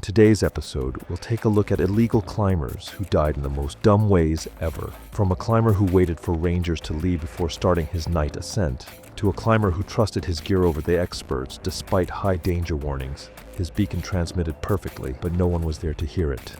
today's episode, we'll take a look at illegal climbers who died in the most dumb ways ever. From a climber who waited for rangers to leave before starting his night ascent, to a climber who trusted his gear over the experts despite high danger warnings. His beacon transmitted perfectly, but no one was there to hear it.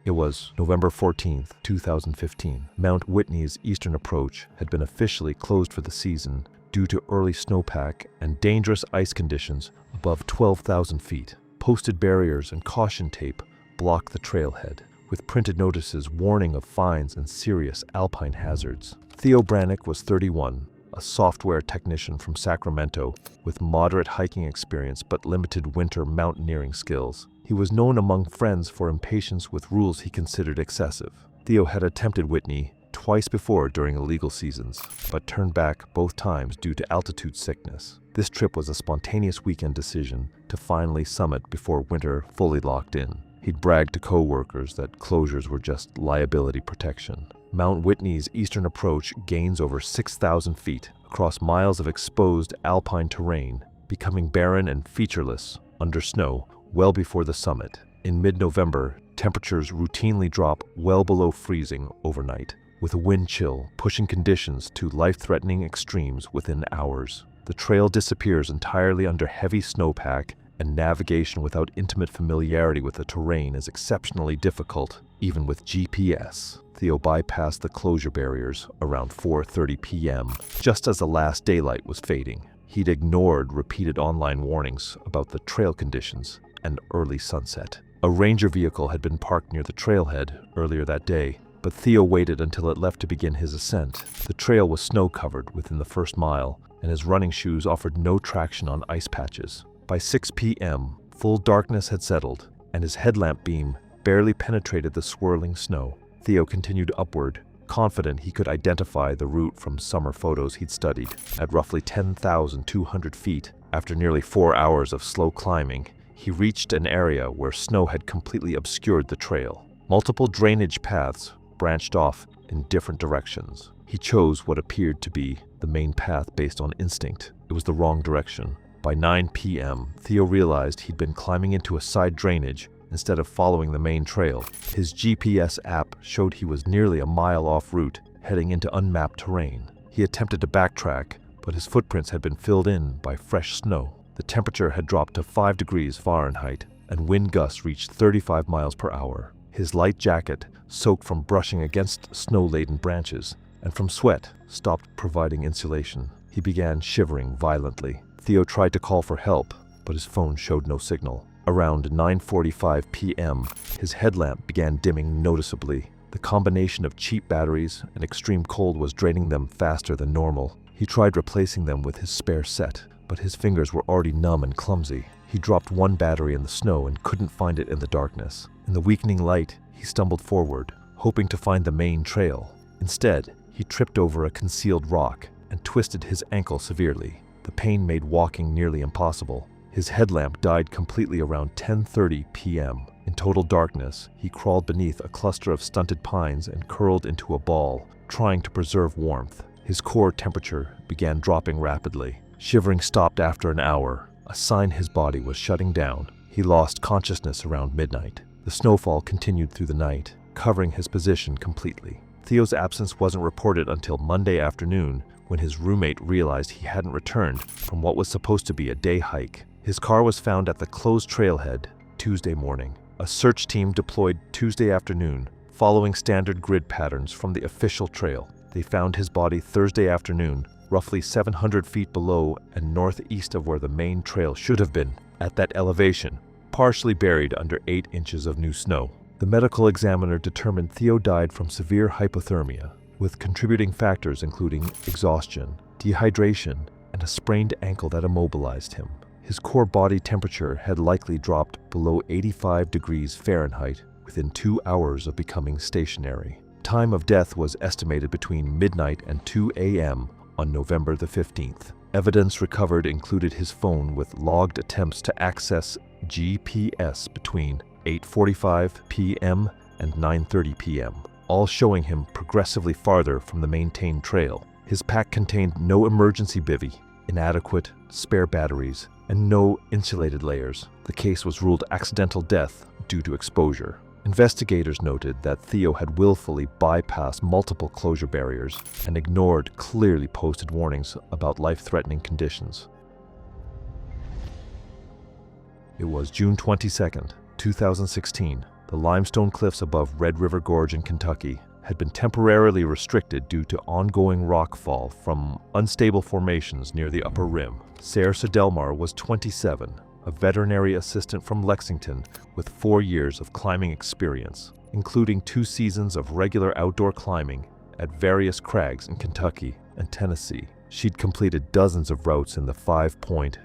It was November 14th, 2015. Mount Whitney's eastern approach had been officially closed for the season due to early snowpack and dangerous ice conditions above 12,000 feet. Posted barriers and caution tape blocked the trailhead, with printed notices warning of fines and serious alpine hazards. Theo Branick was 31, a software technician from Sacramento with moderate hiking experience but limited winter mountaineering skills. He was known among friends for impatience with rules he considered excessive. Theo had attempted Whitney twice before during illegal seasons, but turned back both times due to altitude sickness. This trip was a spontaneous weekend decision to finally summit before winter fully locked in. He'd bragged to co-workers that closures were just liability protection. Mount Whitney's eastern approach gains over 6,000 feet across miles of exposed alpine terrain, becoming barren and featureless under snow well before the summit. In mid-November, temperatures routinely drop well below freezing overnight, with a wind chill pushing conditions to life-threatening extremes within hours. The trail disappears entirely under heavy snowpack, and navigation without intimate familiarity with the terrain is exceptionally difficult, even with GPS. Theo bypassed the closure barriers around 4:30 p.m., just as the last daylight was fading. He'd ignored repeated online warnings about the trail conditions and early sunset. A ranger vehicle had been parked near the trailhead earlier that day, but Theo waited until it left to begin his ascent. The trail was snow-covered within the first mile, and his running shoes offered no traction on ice patches. By 6 p.m., full darkness had settled, and his headlamp beam barely penetrated the swirling snow. Theo continued upward, confident he could identify the route from summer photos he'd studied. At roughly 10,200 feet, after nearly 4 hours of slow climbing, he reached an area where snow had completely obscured the trail. Multiple drainage paths branched off in different directions. He chose what appeared to be the main path based on instinct. It was the wrong direction. By 9 p.m., Theo realized he'd been climbing into a side drainage instead of following the main trail. His GPS app showed he was nearly a mile off route, heading into unmapped terrain. He attempted to backtrack, but his footprints had been filled in by fresh snow. The temperature had dropped to 5 degrees Fahrenheit, and wind gusts reached 35 miles per hour. His light jacket, soaked from brushing against snow-laden branches, and from sweat, stopped providing insulation. He began shivering violently. Theo tried to call for help, but his phone showed no signal. Around 9:45 p.m., his headlamp began dimming noticeably. The combination of cheap batteries and extreme cold was draining them faster than normal. He tried replacing them with his spare set, but his fingers were already numb and clumsy. He dropped one battery in the snow and couldn't find it in the darkness. In the weakening light, he stumbled forward, hoping to find the main trail. Instead, he tripped over a concealed rock and twisted his ankle severely. The pain made walking nearly impossible. His headlamp died completely around 10:30 p.m. In total darkness, he crawled beneath a cluster of stunted pines and curled into a ball, trying to preserve warmth. His core temperature began dropping rapidly. Shivering stopped after an hour, a sign his body was shutting down. He lost consciousness around midnight. The snowfall continued through the night, covering his position completely. Theo's absence wasn't reported until Monday afternoon, when his roommate realized he hadn't returned from what was supposed to be a day hike. His car was found at the closed trailhead Tuesday morning. A search team deployed Tuesday afternoon, following standard grid patterns from the official trail. They found his body Thursday afternoon, roughly 700 feet below and northeast of where the main trail should have been, at that elevation, partially buried under 8 inches of new snow. The medical examiner determined Theo died from severe hypothermia, with contributing factors including exhaustion, dehydration, and a sprained ankle that immobilized him. His core body temperature had likely dropped below 85 degrees Fahrenheit within 2 hours of becoming stationary. Time of death was estimated between midnight and 2 a.m. on November the 15th. Evidence recovered included his phone with logged attempts to access GPS between 8:45 p.m. and 9:30 p.m., all showing him progressively farther from the maintained trail. His pack contained no emergency bivvy, inadequate spare batteries, and no insulated layers. The case was ruled accidental death due to exposure. Investigators noted that Theo had willfully bypassed multiple closure barriers and ignored clearly posted warnings about life-threatening conditions. It was June 22, 2016. The limestone cliffs above Red River Gorge in Kentucky had been temporarily restricted due to ongoing rockfall from unstable formations near the upper rim. Saoirse Delmar was 27, a veterinary assistant from Lexington with 4 years of climbing experience, including 2 seasons of regular outdoor climbing at various crags in Kentucky and Tennessee. She'd completed dozens of routes in the 5.8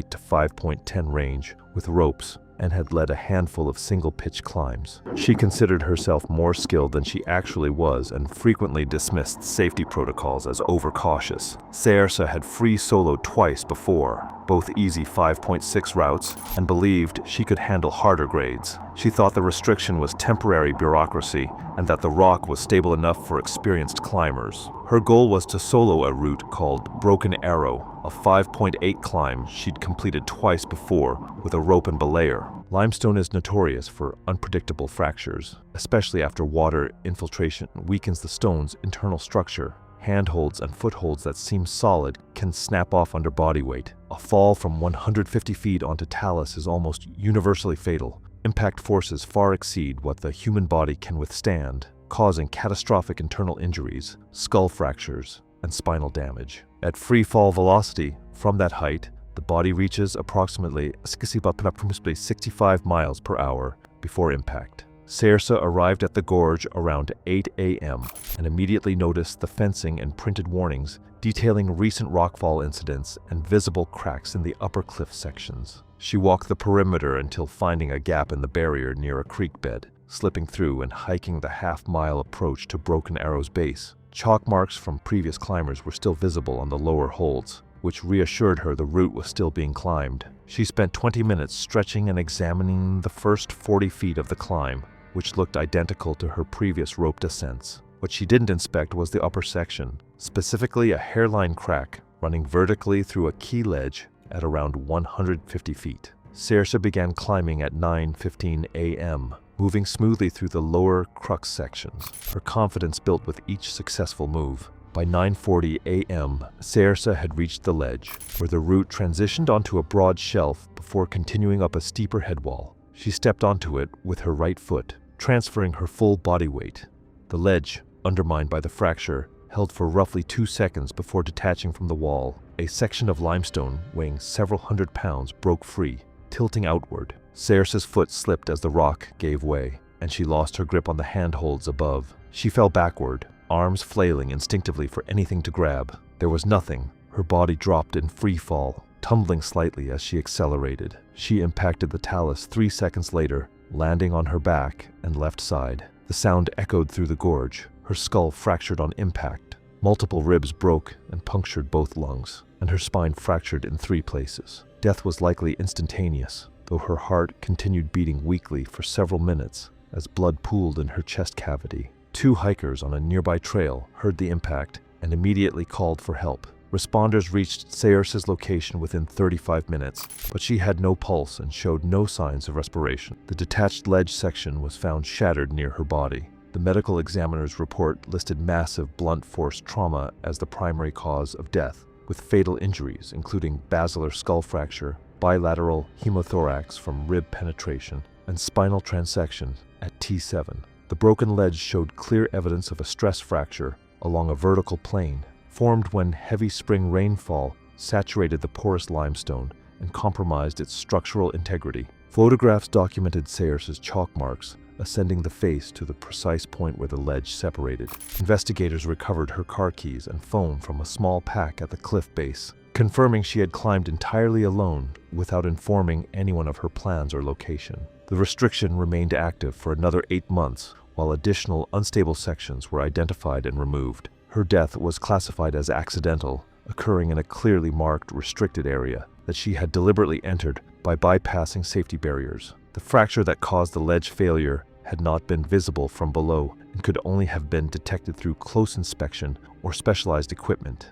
to 5.10 range with ropes and had led a handful of single-pitch climbs. She considered herself more skilled than she actually was and frequently dismissed safety protocols as overcautious. Saoirse had free soloed twice before, both easy 5.6 routes, and believed she could handle harder grades. She thought the restriction was temporary bureaucracy and that the rock was stable enough for experienced climbers. Her goal was to solo a route called Broken Arrow, a 5.8 climb she'd completed twice before with a rope and belayer. Limestone is notorious for unpredictable fractures, especially after water infiltration weakens the stone's internal structure. Handholds and footholds that seem solid can snap off under body weight. A fall from 150 feet onto talus is almost universally fatal. Impact forces far exceed what the human body can withstand, causing catastrophic internal injuries, skull fractures, and spinal damage. At free fall velocity, from that height, the body reaches approximately 65 miles per hour before impact. Saoirse arrived at the gorge around 8 a.m. and immediately noticed the fencing and printed warnings detailing recent rockfall incidents and visible cracks in the upper cliff sections. She walked the perimeter until finding a gap in the barrier near a creek bed, slipping through and hiking the half-mile approach to Broken Arrow's base. Chalk marks from previous climbers were still visible on the lower holds, which reassured her the route was still being climbed. She spent 20 minutes stretching and examining the first 40 feet of the climb, which looked identical to her previous rope descents. What she didn't inspect was the upper section, specifically a hairline crack running vertically through a key ledge at around 150 feet. Saoirse began climbing at 9:15 a.m., moving smoothly through the lower crux sections, her confidence built with each successful move. By 9:40 a.m., Saoirse had reached the ledge, where the route transitioned onto a broad shelf before continuing up a steeper headwall. She stepped onto it with her right foot, transferring her full body weight. The ledge, undermined by the fracture, held for roughly 2 seconds before detaching from the wall. A section of limestone weighing several hundred pounds broke free, tilting outward. Saoirse's foot slipped as the rock gave way, and she lost her grip on the handholds above. She fell backward, arms flailing instinctively for anything to grab. There was nothing. Her body dropped in free fall, tumbling slightly as she accelerated. She impacted the talus 3 seconds later, landing on her back and left side. The sound echoed through the gorge. Her skull fractured on impact. Multiple ribs broke and punctured both lungs, and her spine fractured in 3 places. Death was likely instantaneous, though her heart continued beating weakly for several minutes as blood pooled in her chest cavity. 2 hikers on a nearby trail heard the impact and immediately called for help. Responders reached Saoirse's location within 35 minutes, but she had no pulse and showed no signs of respiration. The detached ledge section was found shattered near her body. The medical examiner's report listed massive blunt force trauma as the primary cause of death, with fatal injuries including basilar skull fracture, bilateral hemothorax from rib penetration, and spinal transection at T7. The broken ledge showed clear evidence of a stress fracture along a vertical plane, formed when heavy spring rainfall saturated the porous limestone and compromised its structural integrity. Photographs documented Saoirse's chalk marks ascending the face to the precise point where the ledge separated. Investigators recovered her car keys and phone from a small pack at the cliff base, confirming she had climbed entirely alone without informing anyone of her plans or location. The restriction remained active for another 8 months, while additional unstable sections were identified and removed. Her death was classified as accidental, occurring in a clearly marked restricted area that she had deliberately entered by bypassing safety barriers. The fracture that caused the ledge failure had not been visible from below and could only have been detected through close inspection or specialized equipment.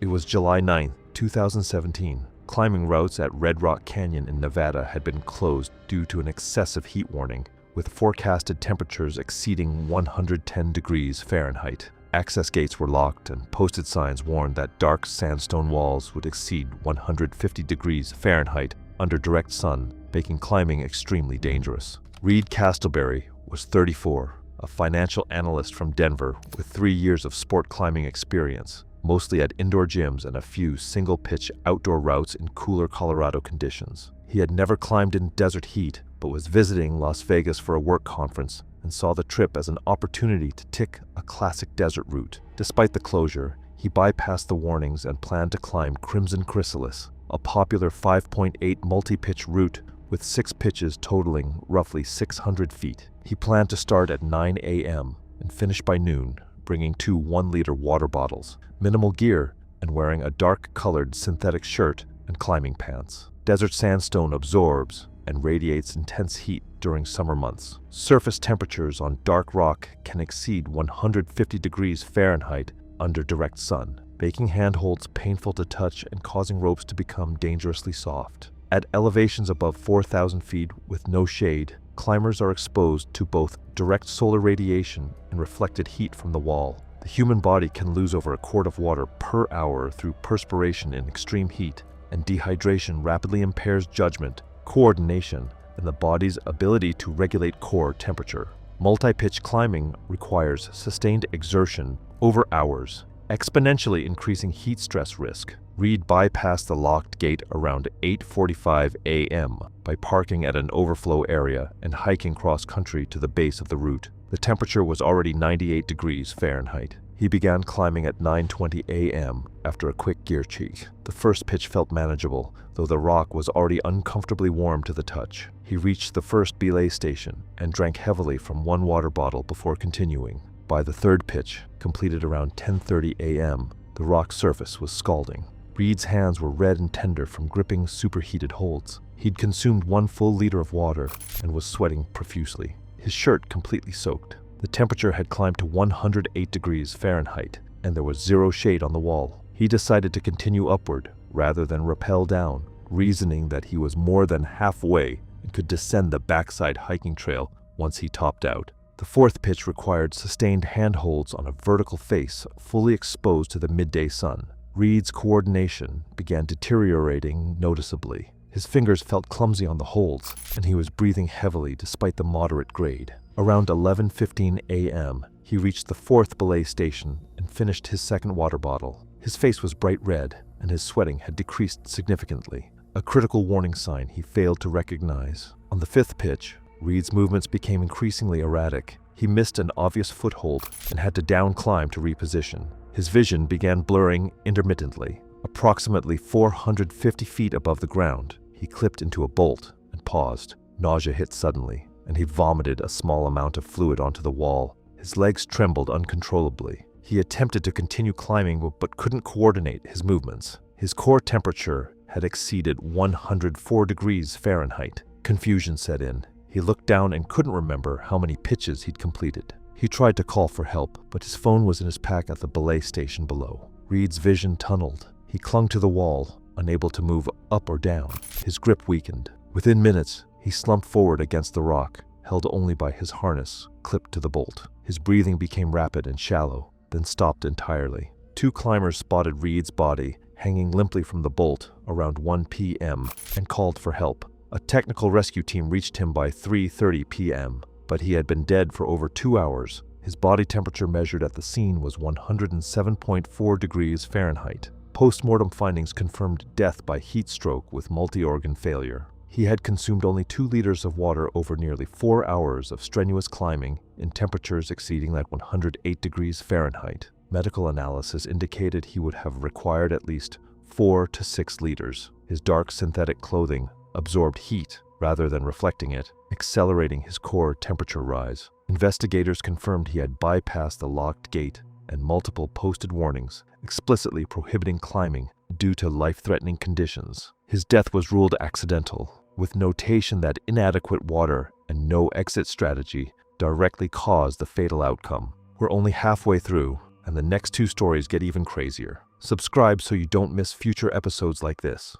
It was July 9, 2017, climbing routes at Red Rock Canyon in Nevada had been closed due to an excessive heat warning, with forecasted temperatures exceeding 110 degrees Fahrenheit. Access gates were locked and posted signs warned that dark sandstone walls would exceed 150 degrees Fahrenheit under direct sun, making climbing extremely dangerous. Reed Castleberry was 34, a financial analyst from Denver with 3 years of sport climbing experience, mostly at indoor gyms and a few single-pitch outdoor routes in cooler Colorado conditions. He had never climbed in desert heat, but was visiting Las Vegas for a work conference and saw the trip as an opportunity to tick a classic desert route. Despite the closure, he bypassed the warnings and planned to climb Crimson Chrysalis, a popular 5.8 multi-pitch route with 6 pitches totaling roughly 600 feet. He planned to start at 9 a.m. and finish by noon, bringing 2 1-liter water bottles, minimal gear, and wearing a dark-colored synthetic shirt and climbing pants. Desert sandstone absorbs and radiates intense heat during summer months. Surface temperatures on dark rock can exceed 150 degrees Fahrenheit under direct sun, making handholds painful to touch and causing ropes to become dangerously soft. At elevations above 4,000 feet with no shade, climbers are exposed to both direct solar radiation and reflected heat from the wall. The human body can lose over a quart of water per hour through perspiration in extreme heat, and dehydration rapidly impairs judgment, coordination, and the body's ability to regulate core temperature. Multi-pitch climbing requires sustained exertion over hours, exponentially increasing heat stress risk. Reed bypassed the locked gate around 8:45 a.m. by parking at an overflow area and hiking cross-country to the base of the route. The temperature was already 98 degrees Fahrenheit. He began climbing at 9:20 a.m. after a quick gear check. The first pitch felt manageable, though the rock was already uncomfortably warm to the touch. He reached the first belay station and drank heavily from 1 water bottle before continuing. By the third pitch, completed around 10:30 a.m., the rock surface was scalding. Reed's hands were red and tender from gripping superheated holds. He'd consumed 1 full liter of water and was sweating profusely, his shirt completely soaked. The temperature had climbed to 108 degrees Fahrenheit, and there was 0 shade on the wall. He decided to continue upward rather than rappel down, reasoning that he was more than halfway and could descend the backside hiking trail once he topped out. The fourth pitch required sustained handholds on a vertical face fully exposed to the midday sun. Reed's coordination began deteriorating noticeably. His fingers felt clumsy on the holds, and he was breathing heavily despite the moderate grade. Around 11:15 a.m., he reached the 4th belay station and finished his second water bottle. His face was bright red, and his sweating had decreased significantly, a critical warning sign he failed to recognize. On the 5th pitch, Reed's movements became increasingly erratic. He missed an obvious foothold and had to down-climb to reposition. His vision began blurring intermittently. Approximately 450 feet above the ground, he clipped into a bolt and paused. Nausea hit suddenly, and he vomited a small amount of fluid onto the wall. His legs trembled uncontrollably. He attempted to continue climbing but couldn't coordinate his movements. His core temperature had exceeded 104 degrees Fahrenheit. Confusion set in. He looked down and couldn't remember how many pitches he'd completed. He tried to call for help, but his phone was in his pack at the belay station below. Reed's vision tunneled. He clung to the wall, unable to move up or down. His grip weakened. Within minutes, he slumped forward against the rock, held only by his harness clipped to the bolt. His breathing became rapid and shallow, then stopped entirely. 2 climbers spotted Reed's body hanging limply from the bolt around 1 p.m. and called for help. A technical rescue team reached him by 3:30 p.m., but he had been dead for over 2 hours. His body temperature measured at the scene was 107.4 degrees Fahrenheit. Post-mortem findings confirmed death by heat stroke with multi-organ failure. He had consumed only 2 liters of water over nearly 4 hours of strenuous climbing in temperatures exceeding that 108 degrees Fahrenheit. Medical analysis indicated he would have required at least 4 to 6 liters. His dark synthetic clothing absorbed heat rather than reflecting it, accelerating his core temperature rise. Investigators confirmed he had bypassed the locked gate and multiple posted warnings explicitly prohibiting climbing due to life-threatening conditions. His death was ruled accidental, with notation that inadequate water and no exit strategy directly caused the fatal outcome. We're only halfway through, and the next 2 stories get even crazier. Subscribe so you don't miss future episodes like this.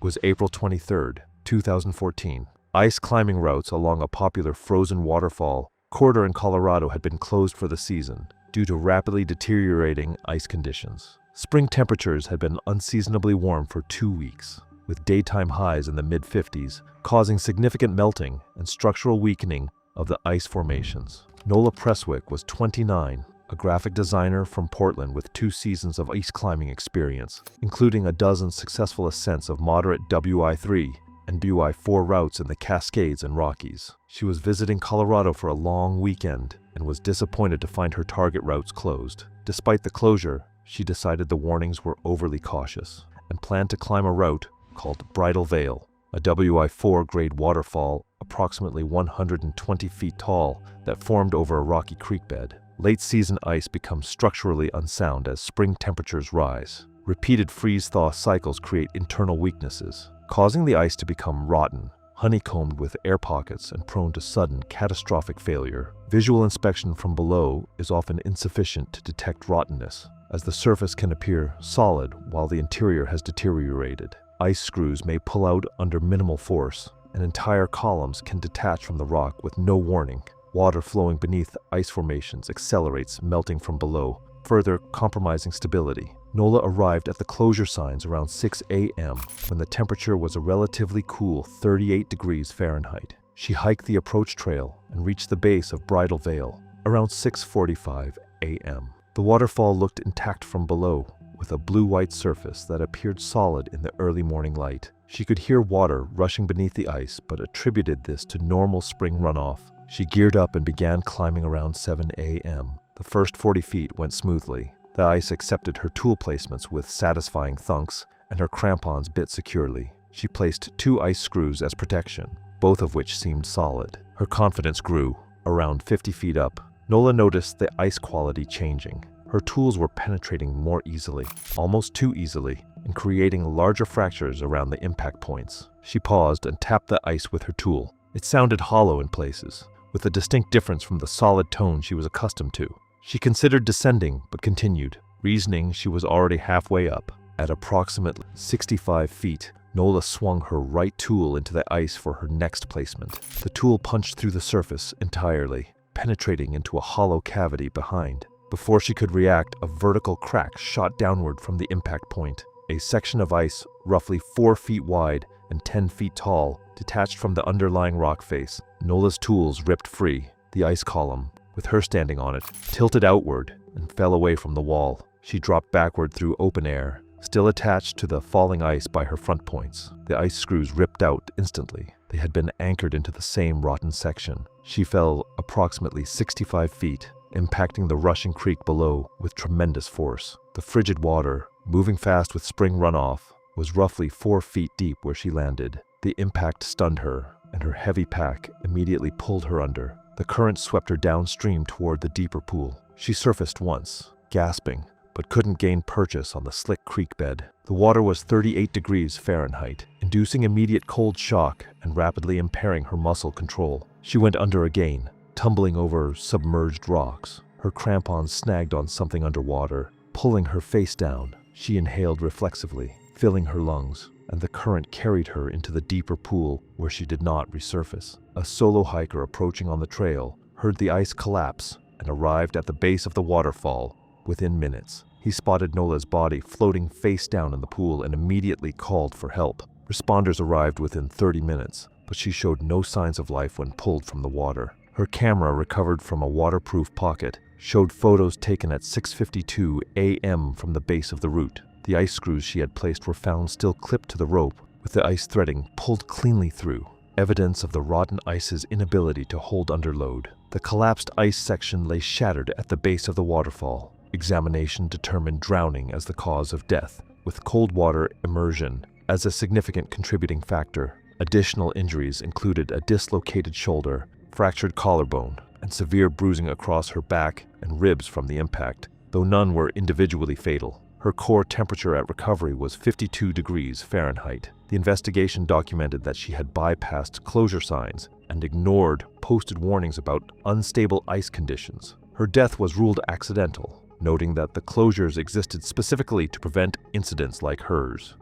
It was April 23rd, 2014. Ice climbing routes along a popular frozen waterfall corridor in Colorado had been closed for the season due to rapidly deteriorating ice conditions. Spring temperatures had been unseasonably warm for 2 weeks, with daytime highs in the mid-50s, causing significant melting and structural weakening of the ice formations. Nola Preswick was 29, a graphic designer from Portland with 2 seasons of ice climbing experience, including a dozen successful ascents of moderate WI3 and WI4 routes in the Cascades and Rockies. She was visiting Colorado for a long weekend and was disappointed to find her target routes closed. Despite the closure, she decided the warnings were overly cautious and planned to climb a route called Bridal Veil, a WI4 grade waterfall approximately 120 feet tall that formed over a rocky creek bed. Late-season ice becomes structurally unsound as spring temperatures rise. Repeated freeze-thaw cycles create internal weaknesses, causing the ice to become rotten, honeycombed with air pockets and prone to sudden, catastrophic failure. Visual inspection from below is often insufficient to detect rottenness, as the surface can appear solid while the interior has deteriorated. Ice screws may pull out under minimal force, and entire columns can detach from the rock with no warning. Water flowing beneath ice formations accelerates melting from below, further compromising stability. Nola arrived at the closure signs around 6 a.m. when the temperature was a relatively cool 38 degrees Fahrenheit. She hiked the approach trail and reached the base of Bridal Veil around 6:45 a.m. The waterfall looked intact from below, with a blue-white surface that appeared solid in the early morning light. She could hear water rushing beneath the ice, but attributed this to normal spring runoff. She geared up and began climbing around 7 a.m. The first 40 feet went smoothly. The ice accepted her tool placements with satisfying thunks, and her crampons bit securely. She placed 2 ice screws as protection, both of which seemed solid. Her confidence grew. Around 50 feet up, Nola noticed the ice quality changing. Her tools were penetrating more easily, almost too easily, and creating larger fractures around the impact points. She paused and tapped the ice with her tool. It sounded hollow in places, with a distinct difference from the solid tone she was accustomed to. She considered descending, but continued, reasoning she was already halfway up. At approximately 65 feet, Nola swung her right tool into the ice for her next placement. The tool punched through the surface entirely, penetrating into a hollow cavity behind. Before she could react, a vertical crack shot downward from the impact point. A section of ice, roughly 4 feet wide and 10 feet tall, detached from the underlying rock face. Nola's tools ripped free. The ice column, with her standing on it, tilted outward and fell away from the wall. She dropped backward through open air, still attached to the falling ice by her front points. The ice screws ripped out instantly. They had been anchored into the same rotten section. She fell approximately 65 feet, impacting the rushing creek below with tremendous force. The frigid water, moving fast with spring runoff, was roughly 4 feet deep where she landed. The impact stunned her, and her heavy pack immediately pulled her under. The current swept her downstream toward the deeper pool. She surfaced once, gasping, but couldn't gain purchase on the slick creek bed. The water was 38 degrees Fahrenheit, inducing immediate cold shock and rapidly impairing her muscle control. She went under again, tumbling over submerged rocks. Her crampons snagged on something underwater. Pulling her face down, she inhaled reflexively, filling her lungs, and the current carried her into the deeper pool where she did not resurface. A solo hiker approaching on the trail heard the ice collapse and arrived at the base of the waterfall within minutes. He spotted Nola's body floating face down in the pool and immediately called for help. Responders arrived within 30 minutes, but she showed no signs of life when pulled from the water. Her camera, recovered from a waterproof pocket, showed photos taken at 6:52 a.m. from the base of the route. The ice screws she had placed were found still clipped to the rope, with the ice threading pulled cleanly through, evidence of the rotten ice's inability to hold under load. The collapsed ice section lay shattered at the base of the waterfall. Examination determined drowning as the cause of death, with cold water immersion as a significant contributing factor. Additional injuries included a dislocated shoulder, fractured collarbone, and severe bruising across her back and ribs from the impact, though none were individually fatal. Her core temperature at recovery was 52 degrees Fahrenheit. The investigation documented that she had bypassed closure signs and ignored posted warnings about unstable ice conditions. Her death was ruled accidental, noting that the closures existed specifically to prevent incidents like hers.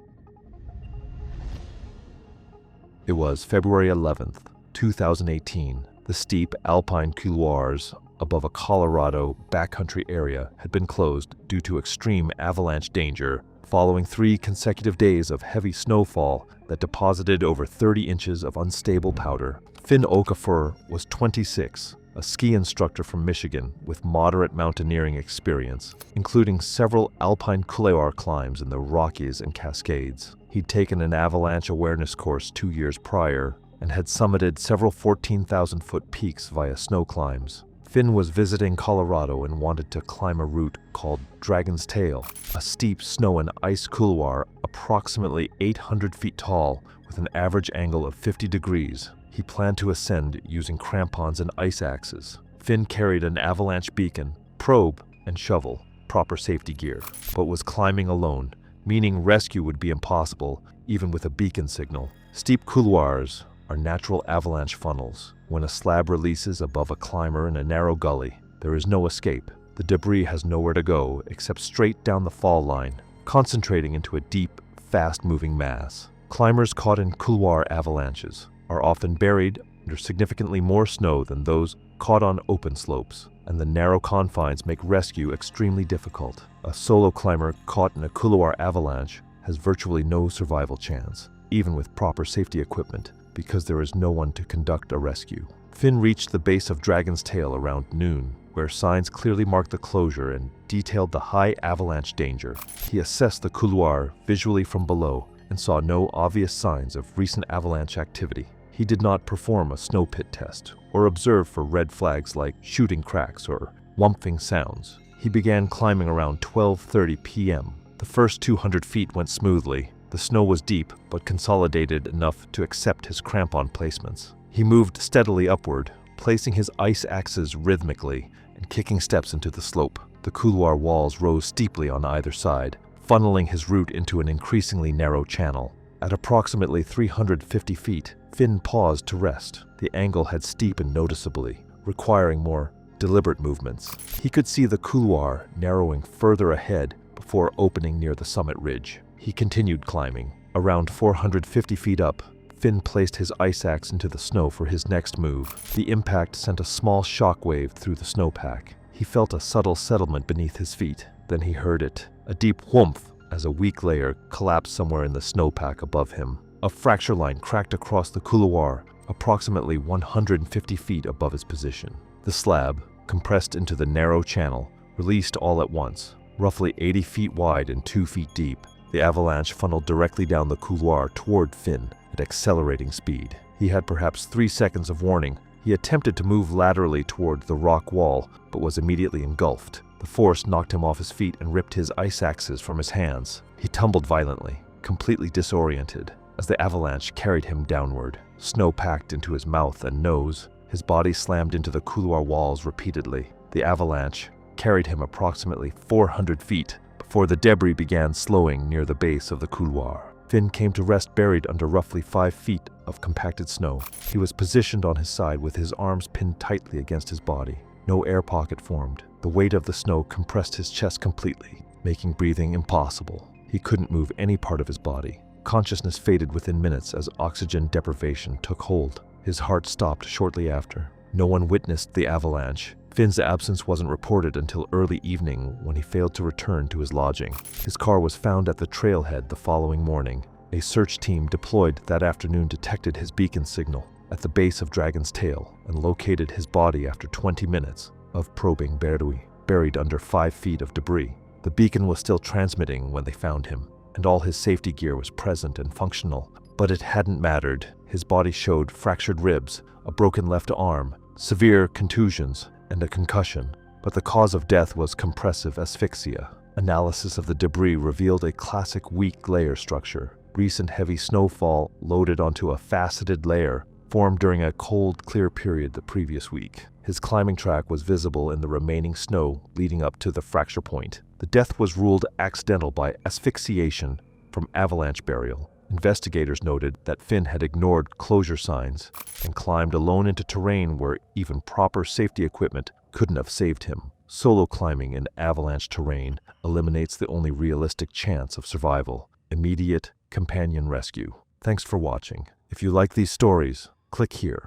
It was February 11th, 2018. The steep alpine couloirs above a Colorado backcountry area had been closed due to extreme avalanche danger following 3 consecutive days of heavy snowfall that deposited over 30 inches of unstable powder. Finn Okafor was 26, a ski instructor from Michigan with moderate mountaineering experience, including several alpine couloir climbs in the Rockies and Cascades. He'd taken an avalanche awareness course 2 years prior and had summited several 14,000-foot peaks via snow climbs. Finn was visiting Colorado and wanted to climb a route called Dragon's Tail, a steep snow and ice couloir approximately 800 feet tall with an average angle of 50 degrees. He planned to ascend using crampons and ice axes. Finn carried an avalanche beacon, probe, and shovel, proper safety gear, but was climbing alone, meaning rescue would be impossible even with a beacon signal. Steep couloirs are natural avalanche funnels. When a slab releases above a climber in a narrow gully, there is no escape. The debris has nowhere to go except straight down the fall line, concentrating into a deep, fast-moving mass. Climbers caught in couloir avalanches are often buried under significantly more snow than those caught on open slopes, and the narrow confines make rescue extremely difficult. A solo climber caught in a couloir avalanche has virtually no survival chance, even with proper safety equipment, because there is no one to conduct a rescue. Finn reached the base of Dragon's Tail around noon, where signs clearly marked the closure and detailed the high avalanche danger. He assessed the couloir visually from below and saw no obvious signs of recent avalanche activity. He did not perform a snow pit test or observe for red flags like shooting cracks or whumping sounds. He began climbing around 12:30 p.m. The first 200 feet went smoothly. The snow was deep, but consolidated enough to accept his crampon placements. He moved steadily upward, placing his ice axes rhythmically and kicking steps into the slope. The couloir walls rose steeply on either side, funneling his route into an increasingly narrow channel. At approximately 350 feet, Finn paused to rest. The angle had steepened noticeably, requiring more deliberate movements. He could see the couloir narrowing further ahead before opening near the summit ridge. He continued climbing. Around 450 feet up, Finn placed his ice axe into the snow for his next move. The impact sent a small shock wave through the snowpack. He felt a subtle settlement beneath his feet. Then he heard it, a deep whoomph as a weak layer collapsed somewhere in the snowpack above him. A fracture line cracked across the couloir, approximately 150 feet above his position. The slab, compressed into the narrow channel, released all at once, roughly 80 feet wide and 2 feet deep. The avalanche funneled directly down the couloir toward Finn at accelerating speed. He had perhaps 3 seconds of warning. He attempted to move laterally toward the rock wall, but was immediately engulfed. The force knocked him off his feet and ripped his ice axes from his hands. He tumbled violently, completely disoriented, as the avalanche carried him downward. Snow packed into his mouth and nose. His body slammed into the couloir walls repeatedly. The avalanche carried him approximately 400 feet before the debris began slowing near the base of the couloir. Finn came to rest buried under roughly 5 feet of compacted snow. He was positioned on his side with his arms pinned tightly against his body. No air pocket formed. The weight of the snow compressed his chest completely, making breathing impossible. He couldn't move any part of his body. Consciousness faded within minutes as oxygen deprivation took hold. His heart stopped shortly after. No one witnessed the avalanche. Finn's absence wasn't reported until early evening when he failed to return to his lodging. His car was found at the trailhead the following morning. A search team deployed that afternoon detected his beacon signal at the base of Dragon's Tail and located his body after 20 minutes of probing buried under 5 feet of debris. The beacon was still transmitting when they found him, and all his safety gear was present and functional, but it hadn't mattered. His body showed fractured ribs, a broken left arm, severe contusions, and a concussion, but the cause of death was compressive asphyxia. Analysis of the debris revealed a classic weak layer structure. Recent heavy snowfall loaded onto a faceted layer formed during a cold, clear period the previous week. His climbing track was visible in the remaining snow leading up to the fracture point. The death was ruled accidental by asphyxiation from avalanche burial. Investigators noted that Finn had ignored closure signs and climbed alone into terrain where even proper safety equipment couldn't have saved him. Solo climbing in avalanche terrain eliminates the only realistic chance of survival: immediate companion rescue. Thanks for watching. If you like these stories, click here.